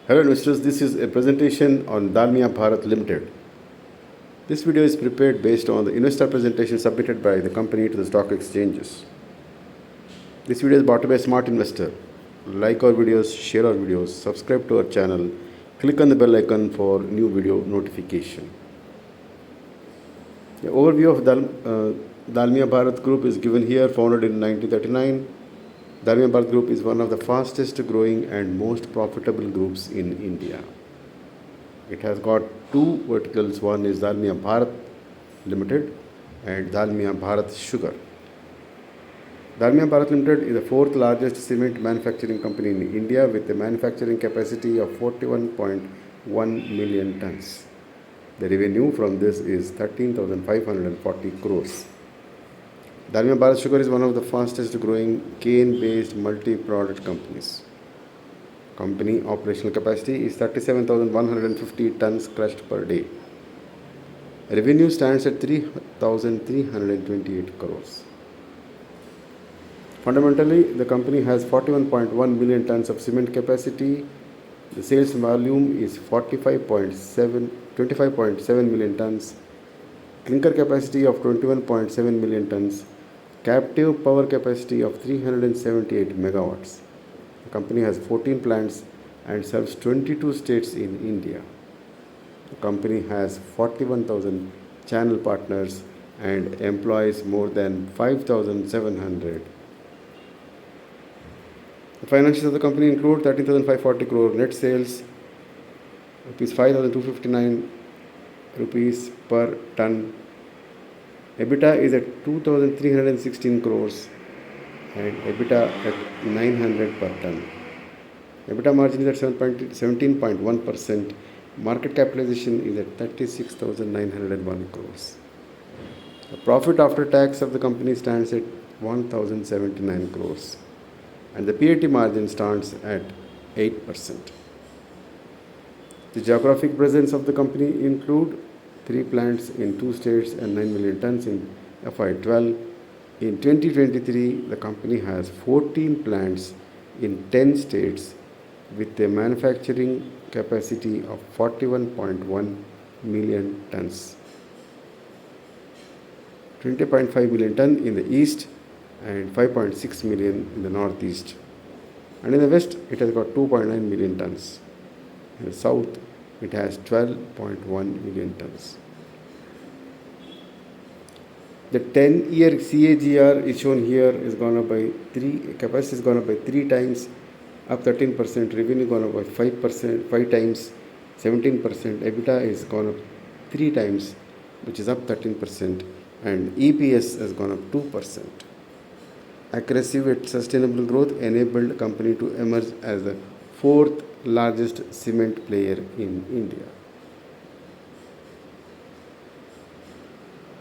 Hello investors, this is a presentation on Dalmia Bharat Limited. This video is prepared based on the investor presentation submitted by the company to the stock exchanges. This video is brought to you by a smart investor. Like our videos, share our videos, subscribe to our channel, click on the bell icon for new video notification. The overview of Dalmia Bharat Group is given here, founded in 1939. Dalmia Bharat Group is one of the fastest growing and most profitable groups in India. It has got two verticals. One is Dalmia Bharat Limited and Dalmia Bharat Sugar. Dalmia Bharat Limited is the fourth largest cement manufacturing company in India with a manufacturing capacity of 41.1 million tons. The revenue from this is 13,540 crores. Dalmia Bharat Sugar is one of the fastest growing cane-based multi-product companies. Company operational capacity is 37,150 tons crushed per day. Revenue stands at 3,328 crores. Fundamentally, the company has 41.1 million tons of cement capacity. The sales volume is 25.7 million tons. Clinker capacity of 21.7 million tons. Captive power capacity of 378 megawatts. The company has 14 plants and serves 22 states in India. The company has 41,000 channel partners and employs more than 5,700. The financials of the company include 13,540 crore net sales, rupees 5,259 rupees per ton. EBITDA is at 2,316 crores and EBITDA at 900 per ton. EBITDA margin is at 17.1%. Market capitalization is at 36,901 crores. The profit after tax of the company stands at 1,079 crores and the PAT margin stands at 8%. The geographic presence of the company include 3 plants in 2 states and 9 million tons in FY12. In 2023, the company has 14 plants in 10 states with a manufacturing capacity of 41.1 million tons. 20.5 million ton in the east and 5.6 million in the northeast. And in the west, it has got 2.9 million tons. In the south, it has 12.1 million tons. The 10-year CAGR is shown here, is gone up by 3, capacity is gone up by 3 times, up 13%, revenue gone up by 5%, 5 times, 17%, EBITDA is gone up 3 times, which is up 13%, and EPS has gone up 2%. Aggressive and sustainable growth enabled the company to emerge as the 4th largest cement player in India.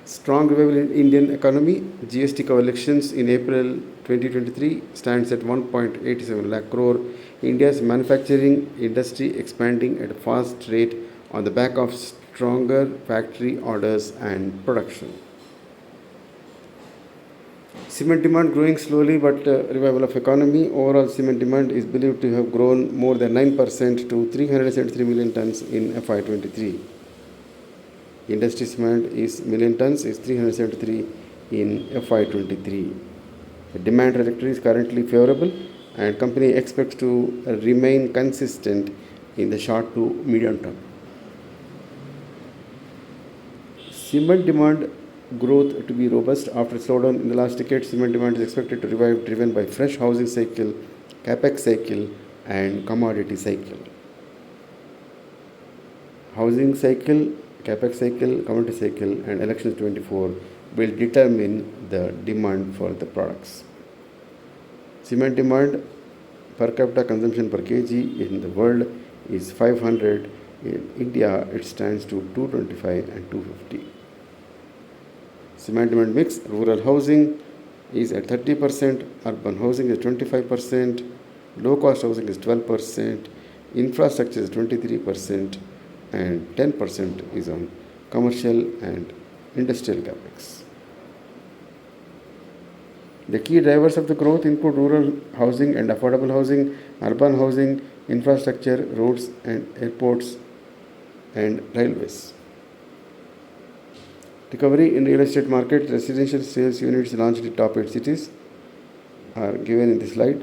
Strong revival in Indian economy. GST collections in April 2023 stands at 1.87 lakh crore. India's manufacturing industry expanding at a fast rate on the back of stronger factory orders and production. Cement demand growing slowly but revival of economy. Overall cement demand is believed to have grown more than 9% to 373 million tons in FY23. Industry cement is million tons is 373 in FY23. The demand trajectory is currently favorable and company expects to remain consistent in the short to medium term. Cement demand growth to be robust after a slowdown in the last decade. Cement demand is expected to revive, driven by fresh housing cycle, Capex cycle and commodity cycle. Housing cycle, Capex cycle, commodity cycle and elections 24 will determine the demand for the products. Cement demand per capita consumption per kg in the world is 500. In India, it stands to 225 and 250. Cement demand mix, rural housing is at 30%, urban housing is 25%, low cost housing is 12%, infrastructure is 23%, and 10% is on commercial and industrial capex. The key drivers of the growth include rural housing and affordable housing, urban housing infrastructure, roads and airports and railways. Recovery in real estate market, residential sales units launched in top 8 cities are given in this slide.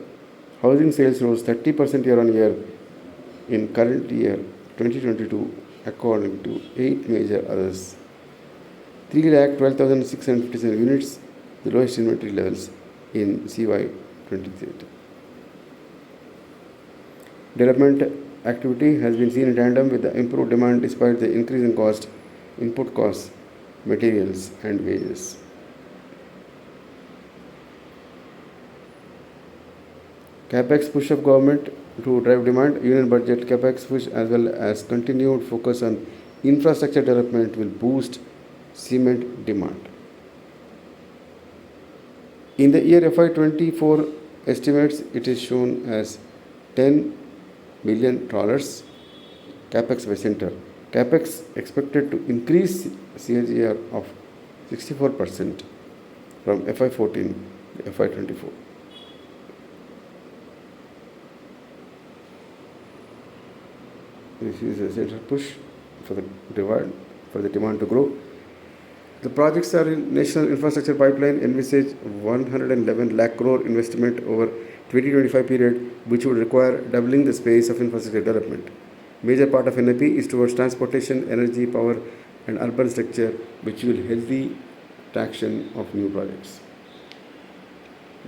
Housing sales rose 30% year on year in current year 2022 according to 8 major others. 3,12,657 units, the lowest inventory levels in CY 23. Development activity has been seen in tandem with the improved demand despite the increase in input costs, materials and wages. Capex push of government to drive demand, union budget Capex push as well as continued focus on infrastructure development will boost cement demand. In the year FY24 estimates, it is shown as $10 billion Capex by center. Capex expected to increase CAGR of 64% from FY14 to FY24. This is a center push for the demand to grow. The projects are in National Infrastructure Pipeline envisage 111 lakh crore investment over 2025 period, which would require doubling the space of infrastructure development. Major part of NIP is towards transportation, energy, power and urban structure, which will healthy traction of new projects.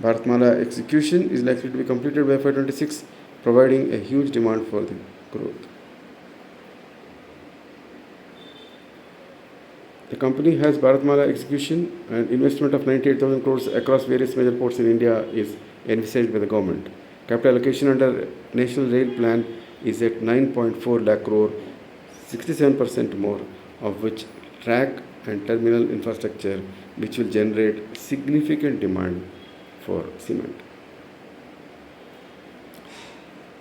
Bharatmala execution is likely to be completed by FY26, providing a huge demand for the growth. The company has Bharatmala execution and investment of 98,000 crores across various major ports in India is envisaged by the government. Capital allocation under National Rail Plan is at 9.4 lakh crore, 67% more, of which track and terminal infrastructure, which will generate significant demand for cement.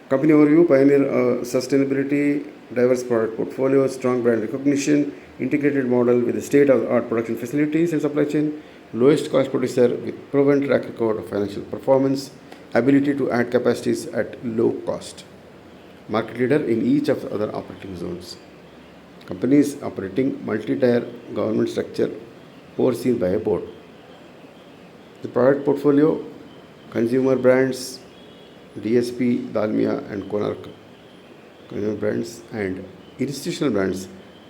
Company overview: pioneer sustainability, diverse product portfolio, strong brand recognition, integrated model with state-of-the-art production facilities and supply chain, lowest cost producer with proven track record of financial performance, ability to add capacities at low cost. Market leader in each of the other operating zones. Companies operating multi-tier government structure overseen by a board. The product portfolio: consumer brands, DSP, Dalmia and Konark. Consumer brands and institutional brands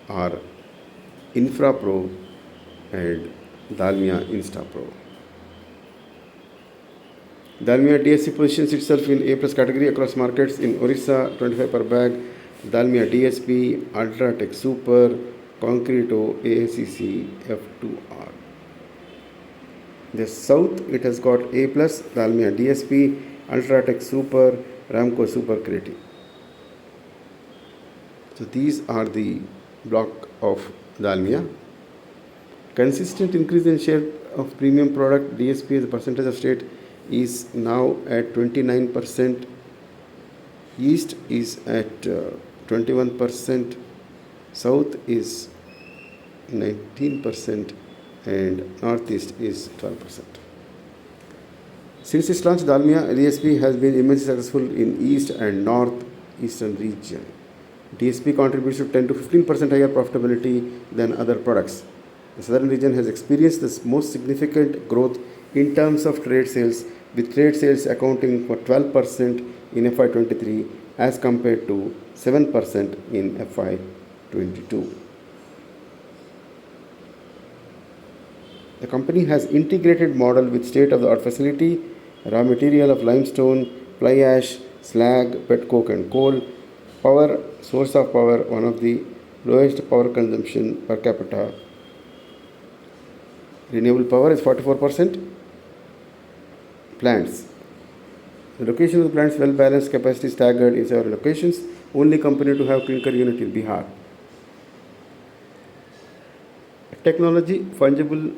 are Infra Pro and Dalmia Insta Pro. Dalmia DSC positions itself in A+ category across markets in Orissa 25 per bag, Dalmia DSP, Ultratech Super, Concreto, AACC, F2R. The South, it has got A+, Dalmia DSP, Ultratech Super, Ramco Super Creative. So these are the block of Dalmia. Consistent increase in share of premium product, DSP as a percentage of state is now at 29%. East is at 21%. South is 19% and Northeast is 12%. Since its launch, Dalmia DSP has been immensely successful in East and North Eastern region. DSP contributes to 10 to 15% higher profitability than other products. The southern region has experienced the most significant growth in terms of trade sales, with trade sales accounting for 12% in FY23 as compared to 7% in FY22. The company has integrated model with state-of-the-art facility, raw material of limestone, fly ash, slag, pet coke and coal. Power, source of power, one of the lowest power consumption per capita. Renewable power is 44%. Plants. The location of the plants well balanced, capacity staggered in several locations. Only company to have clinker unit in Bihar. Technology: fungible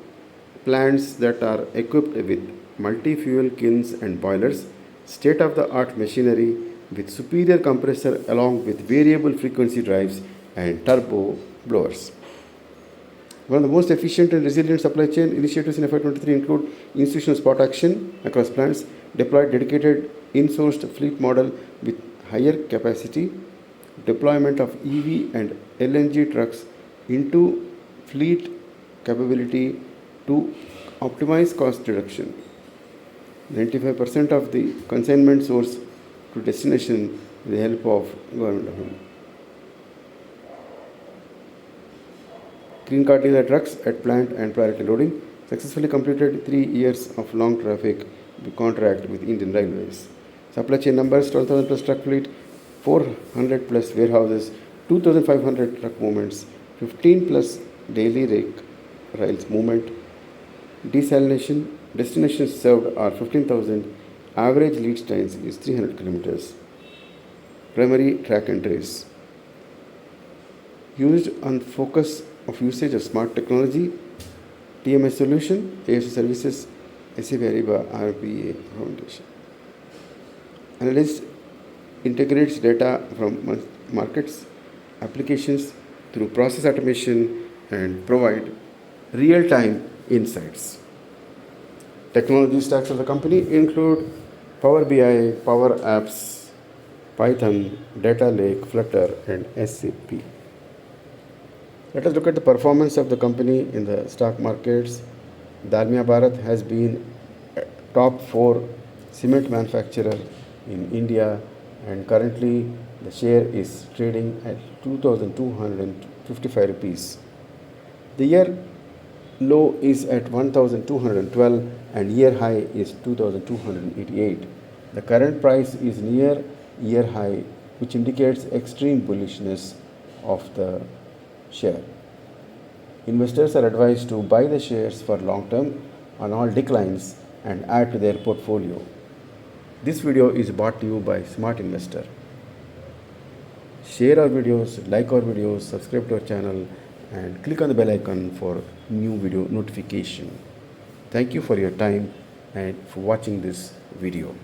plants that are equipped with multi-fuel kilns and boilers, state-of-the-art machinery with superior compressor along with variable frequency drives and turbo blowers. One of the most efficient and resilient supply chain initiatives in FY23 include institutional spot action across plants, deployed dedicated in-sourced fleet model with higher capacity, deployment of EV and LNG trucks into fleet capability to optimize cost reduction. 95% of the consignment source to destination with the help of government. Green card dealer trucks at plant and priority loading. Successfully completed 3 years of long traffic contract with Indian Railways. Supply chain numbers: 12,000 plus truck fleet, 400 plus warehouses, 2,500 truck movements, 15 plus daily rails movement. Desalination destinations served are 15,000. Average lead times is 300 kilometers. Primary track and trace. Used on focus of usage of smart technology, TMS solution, ASO services, SAP Ariba, RPA Foundation. Analyst integrates data from markets, applications through process automation and provide real-time insights. Technology stacks of the company include Power BI, Power Apps, Python, Data Lake, Flutter, and SAP. Let us look at the performance of the company in the stock markets. Dalmia Bharat has been a top 4 cement manufacturer in India, and currently the share is trading at 2,255 rupees. The year low is at 1,212 and year high is 2,288. The current price is near year high, which indicates extreme bullishness of the share. Investors are advised to buy the shares for long term on all declines and add to their portfolio. This video is brought to you by Smart Investor. Share our videos, like our videos, subscribe to our channel, and click on the bell icon for new video notification. Thank you for your time and for watching this video.